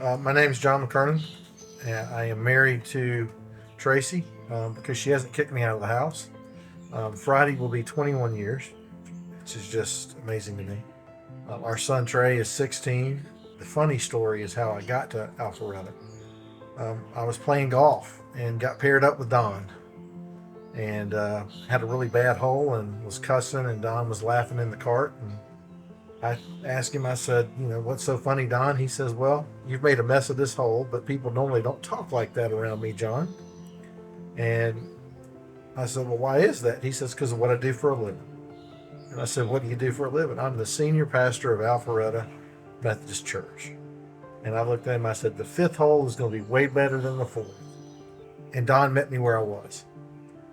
My name is John McKernan, and I am married to Tracy because she hasn't kicked me out of the house. Friday will be 21 years, which is just amazing to me. Our son Trey is 16. The funny story is how I got to Alpharetta. I was playing golf and got paired up with Don, and had a really bad hole and was cussing, and Don was laughing in the cart. And I asked him, I said, what's so funny, Don? He says, well, you've made a mess of this hole, but people normally don't talk like that around me, John. And I said, well, why is that? He says, because of what I do for a living. And I said, what do you do for a living? I'm the senior pastor of Alpharetta Methodist Church. And I looked at him, I said, the fifth hole is going to be way better than the fourth. And Don met me where I was.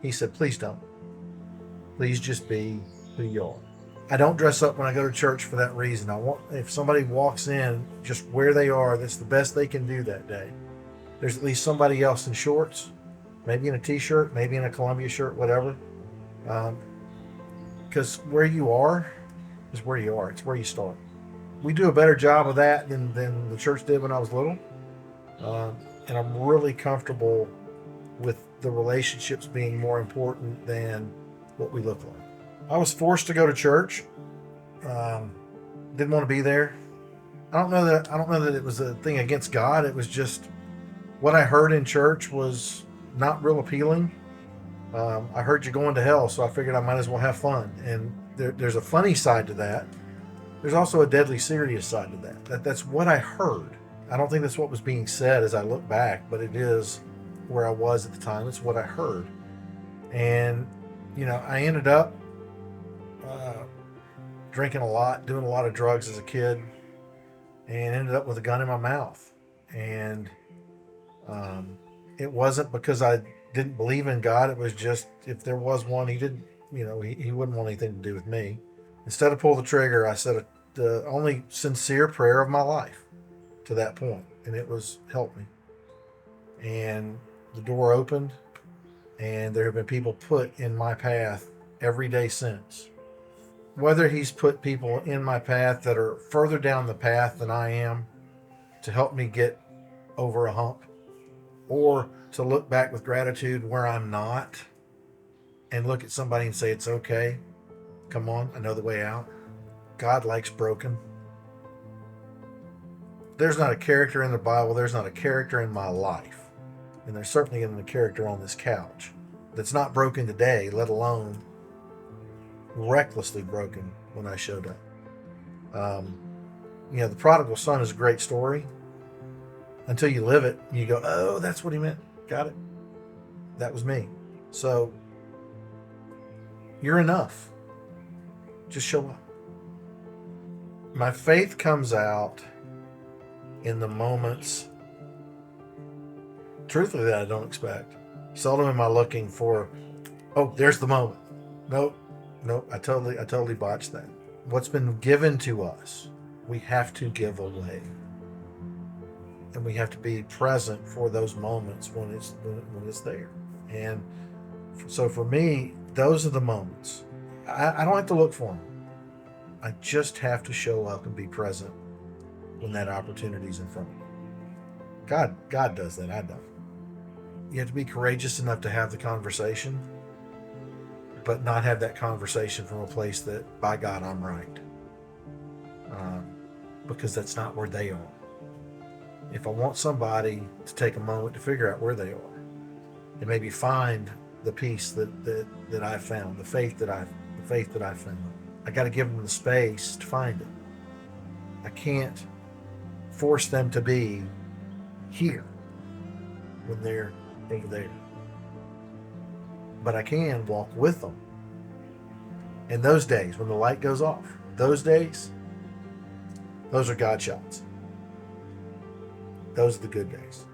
He said, please don't. Please just be who you are. I don't dress up when I go to church for that reason. If somebody walks in just where they are, that's the best they can do that day. There's at least somebody else in shorts, maybe in a t-shirt, maybe in a Columbia shirt, whatever. Because where you are is where you are. It's where you start. We do a better job of that than the church did when I was little. And I'm really comfortable with the relationships being more important than what we look like. I was forced to go to church. Didn't want to be there. I don't know that it was a thing against God. It was just what I heard in church was not real appealing. I heard you're going to hell, so I figured I might as well have fun. And there's a funny side to that. There's also a deadly serious side to that. That's what I heard. I don't think that's what was being said as I look back, but it is where I was at the time. It's what I heard. And, I ended up drinking a lot, doing a lot of drugs as a kid, and ended up with a gun in my mouth. And it wasn't because I didn't believe in God. It was just, if there was one, he didn't, he wouldn't want anything to do with me. Instead of pull the trigger, I said the only sincere prayer of my life to that point, and it was, help me. And the door opened, and there have been people put in my path every day since. Whether he's put people in my path that are further down the path than I am to help me get over a hump, or to look back with gratitude where I'm not and look at somebody and say, it's okay. Come on, I know the way out. God likes broken. There's not a character in the Bible. There's not a character in my life. And there's certainly isn't a character on this couch that's not broken today, let alone recklessly broken when I showed up. The prodigal son is a great story until you live it and you go, oh, that's what he meant. Got it. That was me. So you're enough. Just show up. My faith comes out in the moments, truthfully, that I don't expect. Seldom am I looking for, oh, there's the moment. Nope. I totally botched that. What's been given to us, we have to give away. And we have to be present for those moments when it's there. And so for me, those are the moments. I don't have to look for them. I just have to show up and be present when that opportunity is in front of me. God does that. I don't. You have to be courageous enough to have the conversation, but not have that conversation from a place that, by God, I'm right. Because that's not where they are. If I want somebody to take a moment to figure out where they are and maybe find the peace that I've found, the faith that I've found, I got to give them the space to find it. I can't force them to be here when they're over there. But I can walk with them. And those days when the light goes off, those days, those are God shots. Those are the good days.